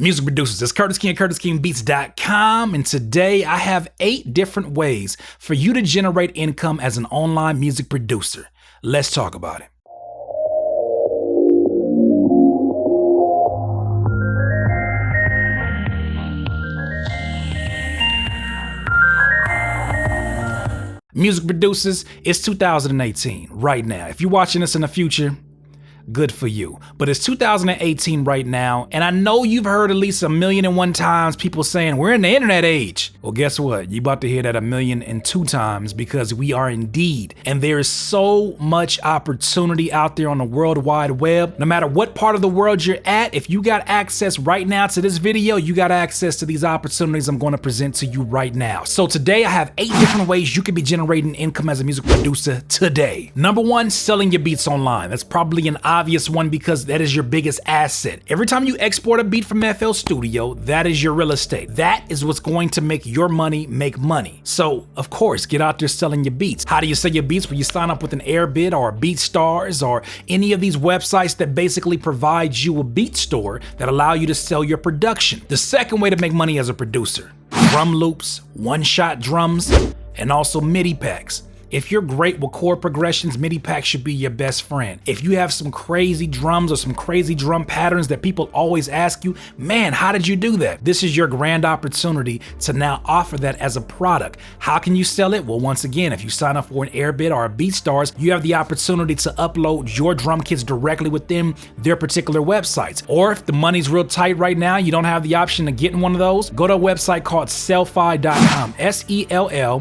Music producers, it's Curtis King at CurtisKingBeats.com, and today I have 8 different ways for you to generate income as an online music producer. Let's talk about it. Music producers, it's 2018 right now. If you're watching this in the future, good for you. But it's 2018 right now, and I know you've heard at least 1,000,001 times people saying we're in the internet age. Well, guess what? You're about to hear that 1,000,002 times because we are indeed. And there is so much opportunity out there on the World Wide Web. No matter what part of the world you're at, if you got access right now to this video, you got access to these opportunities I'm going to present to you right now. So today I have 8 different ways you could be generating income as a music producer today. Number 1, selling your beats online. That's probably an obvious one because that is your biggest asset. Every time you export a beat from FL Studio, that is your real estate. That is what's going to make your money make money. So of course, get out there selling your beats. How do you sell your beats? Well, you sign up with an Airbit or BeatStars or any of these websites that basically provide you a beat store that allow you to sell your production. The second way to make money as a producer, drum loops, one-shot drums, and also MIDI packs. If you're great with chord progressions, MIDI packs should be your best friend. If you have some crazy drums or some crazy drum patterns that people always ask you, man, how did you do that? This is your grand opportunity to now offer that as a product. How can you sell it? Well, once again, if you sign up for an Airbit or a BeatStars, you have the opportunity to upload your drum kits directly within their particular websites. Or if the money's real tight right now, you don't have the option of getting one of those, go to a website called sellfy.com, SELLFY.com.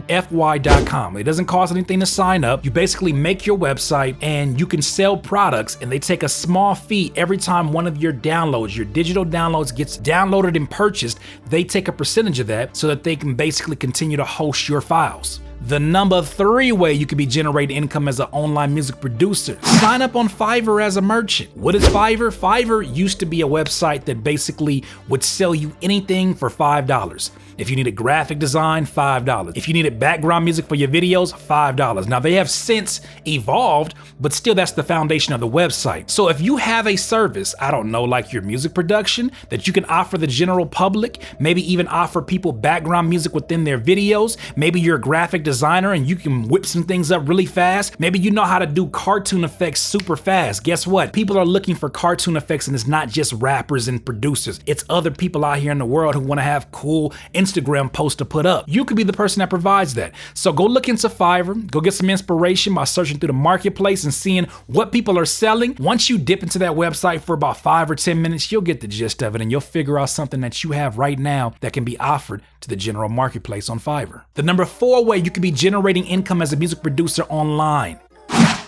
It doesn't cost anything to sign up. You basically make your website and you can sell products, and they take a small fee every time one of your downloads, your digital downloads, gets downloaded and purchased. They take a percentage of that so that they can basically continue to host your files. The number 3 way you could be generating income as an online music producer, sign up on Fiverr as a merchant. What is Fiverr? Fiverr used to be a website that basically would sell you anything for $5. If you needed graphic design, $5. If you needed background music for your videos, $5. Now they have since evolved, but still that's the foundation of the website. So if you have a service, I don't know, like your music production that you can offer the general public, maybe even offer people background music within their videos, maybe you're a graphic designer and you can whip some things up really fast, maybe you know how to do cartoon effects super fast. Guess what? People are looking for cartoon effects, and it's not just rappers and producers. It's other people out here in the world who want to have cool Instagram post to put up. You could be the person that provides that. So go look into Fiverr, go get some inspiration by searching through the marketplace and seeing what people are selling. Once you dip into that website for about 5 or 10 minutes, you'll get the gist of it, and you'll figure out something that you have right now that can be offered to the general marketplace on Fiverr. The number 4 way you can be generating income as a music producer online,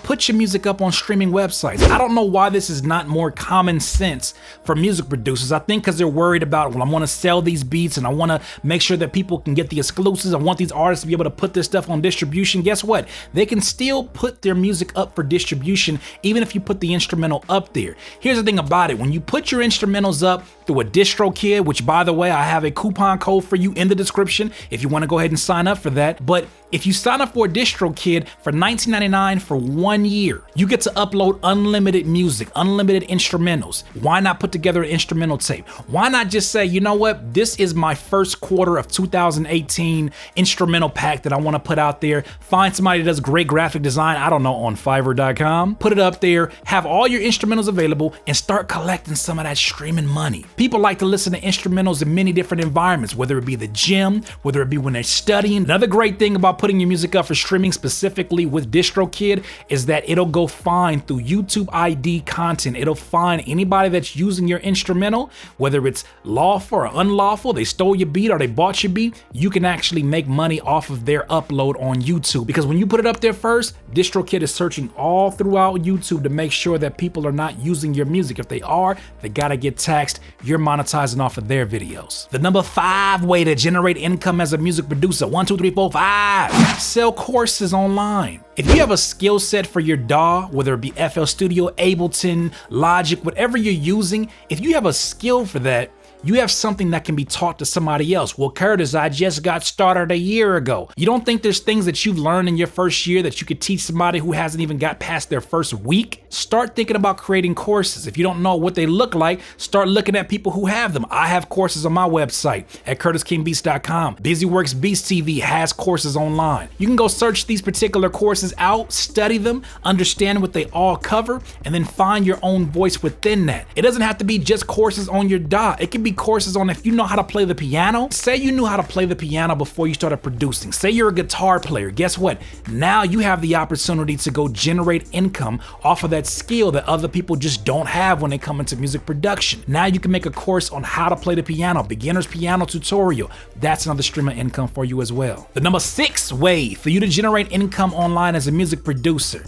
put your music up on streaming websites. I don't know why this is not more common sense for music producers. I think because they're worried about, well, I want to sell these beats and I want to make sure that people can get the exclusives. I want these artists to be able to put this stuff on distribution. Guess what? They can still put their music up for distribution even if you put the instrumental up there. Here's the thing about it. When you put your instrumentals up through a DistroKid, which by the way, I have a coupon code for you in the description if you want to go ahead and sign up for that. But if you sign up for a DistroKid for $19.99 for 1 year, you get to upload unlimited music, unlimited instrumentals. Why not put together an instrumental tape? Why not just say, you know what, this is my first quarter of 2018 instrumental pack that I want to put out there. Find somebody that does great graphic design, I don't know, on Fiverr.com, put it up there, have all your instrumentals available, and start collecting some of that streaming money. People like to listen to instrumentals in many different environments, whether it be the gym, whether it be when they're studying. Another great thing about putting your music up for streaming specifically with DistroKid is that it'll go find through YouTube ID content. It'll find anybody that's using your instrumental, whether it's lawful or unlawful, they stole your beat or they bought your beat, you can actually make money off of their upload on YouTube. Because when you put it up there first, DistroKid is searching all throughout YouTube to make sure that people are not using your music. If they are, they gotta get taxed. You're monetizing off of their videos. The number 5 way to generate income as a music producer, 1, 2, 3, 4, 5. Sell courses online. If you have a skill set for your DAW, whether it be FL Studio, Ableton, Logic, whatever you're using, if you have a skill for that, You have something that can be taught to somebody else. Well, Curtis, I just got started a year ago. You don't think there's things that you've learned in your first year that you could teach somebody who hasn't even got past their first week? Start thinking about creating courses. If you don't know what they look like, start looking at people who have them. I have courses on my website at CurtisKingBeats.com. BusyWorks Beats TV has courses online. You can go search these particular courses out, study them, understand what they all cover, and then find your own voice within that. It doesn't have to be just courses on your dot. It can be courses on if you know how to play the piano. Say you knew how to play the piano before you started producing. Say you're a guitar player. Guess what? Now you have the opportunity to go generate income off of that skill that other people just don't have when they come into music production. Now you can make a course on how to play the piano, beginner's piano tutorial. That's another stream of income for you as well. The number 6 way for you to generate income online as a music producer.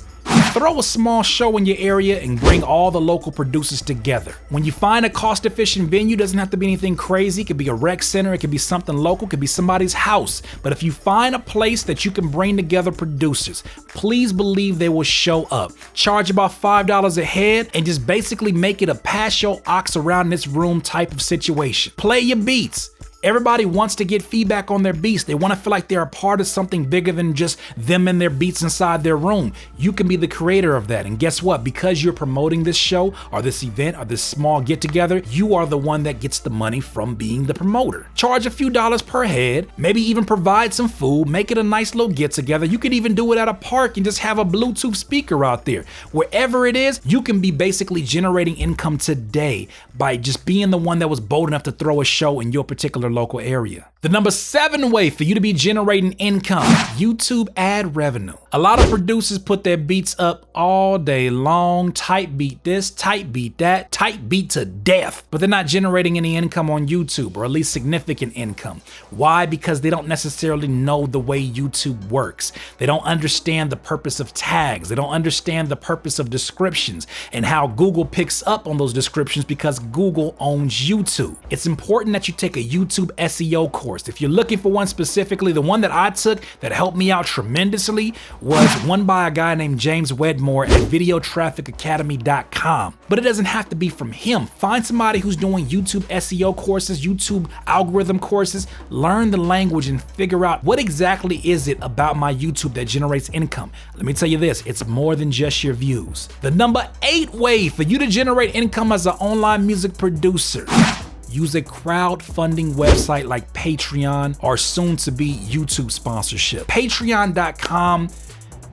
Throw a small show in your area and bring all the local producers together. When you find a cost-efficient venue, doesn't have to be anything crazy. It could be a rec center, it could be something local, it could be somebody's house. But if you find a place that you can bring together producers, please believe they will show up. Charge about $5 a head and just basically make it a pass your ox around this room type of situation. Play your beats. Everybody wants to get feedback on their beats. They want to feel like they're a part of something bigger than just them and their beats inside their room. You can be the creator of that. And guess what? Because you're promoting this show or this event or this small get together, you are the one that gets the money from being the promoter. Charge a few dollars per head, maybe even provide some food, make it a nice little get together. You could even do it at a park and just have a Bluetooth speaker out there. Wherever it is, you can be basically generating income today by just being the one that was bold enough to throw a show in your particular local area. The number 7 way for you to be generating income, YouTube ad revenue. A lot of producers put their beats up all day long, type beat this, type beat that, type beat to death, but they're not generating any income on YouTube, or at least significant income. Why? Because they don't necessarily know the way YouTube works. They don't understand the purpose of tags. They don't understand the purpose of descriptions and how Google picks up on those descriptions because Google owns YouTube. It's important that you take a YouTube SEO course. If you're looking for one specifically, the one that I took that helped me out tremendously was one by a guy named James Wedmore at videotrafficacademy.com. But it doesn't have to be from him. Find somebody who's doing YouTube SEO courses, YouTube algorithm courses, learn the language and figure out what exactly is it about my YouTube that generates income. Let me tell you this, it's more than just your views. The number 8 way for you to generate income as an online music producer. Use a crowdfunding website like Patreon or soon to be YouTube sponsorship. Patreon.com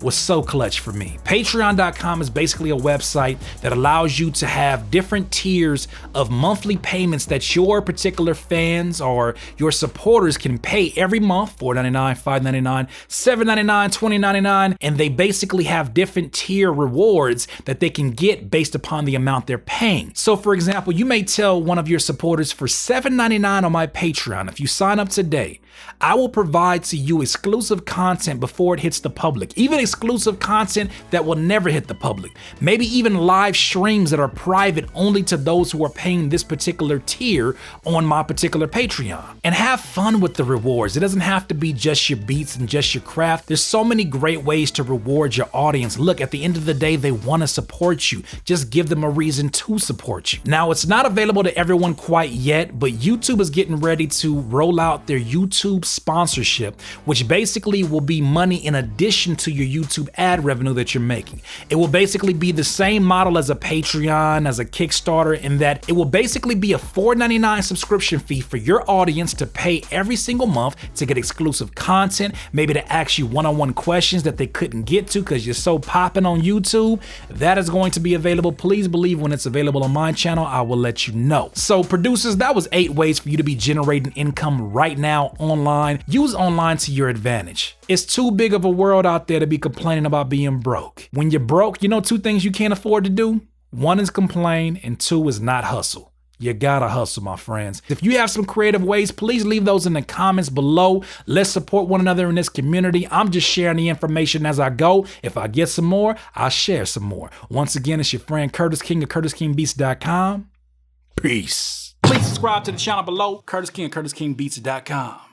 was so clutch for me. Patreon.com is basically a website that allows you to have different tiers of monthly payments that your particular fans or your supporters can pay every month, $4.99, $5.99, $7.99, $20.99, and they basically have different tier rewards that they can get based upon the amount they're paying. So for example, you may tell one of your supporters for $7.99 on my Patreon, if you sign up today, I will provide to you exclusive content before it hits the public, even exclusive content that will never hit the public, maybe even live streams that are private only to those who are paying this particular tier on my particular Patreon. And have fun with the rewards. It doesn't have to be just your beats and just your craft. There's so many great ways to reward your audience. Look, at the end of the day, they want to support you. Just give them a reason to support you. Now, it's not available to everyone quite yet, but YouTube is getting ready to roll out their YouTube sponsorship, which basically will be money in addition to your YouTube ad revenue that you're making. It will basically be the same model as a Patreon, as a Kickstarter, in that it will basically be a $4.99 subscription fee for your audience to pay every single month to get exclusive content, maybe to ask you one-on-one questions that they couldn't get to because you're so popping on YouTube. That is going to be available. Please believe when it's available on my channel, I will let you know. So producers, that was 8 ways for you to be generating income right now online. Use online to your advantage. It's too big of a world out there to be complaining about being broke. When you're broke, you know 2 things you can't afford to do? 1 is complain and 2 is not hustle. You gotta hustle, my friends. If you have some creative ways, please leave those in the comments below. Let's support one another in this community. I'm just sharing the information as I go. If I get some more, I'll share some more. Once again, it's your friend Curtis King of CurtisKingBeats.com. Peace. Please subscribe to the channel below, Curtis King of CurtisKingBeats.com.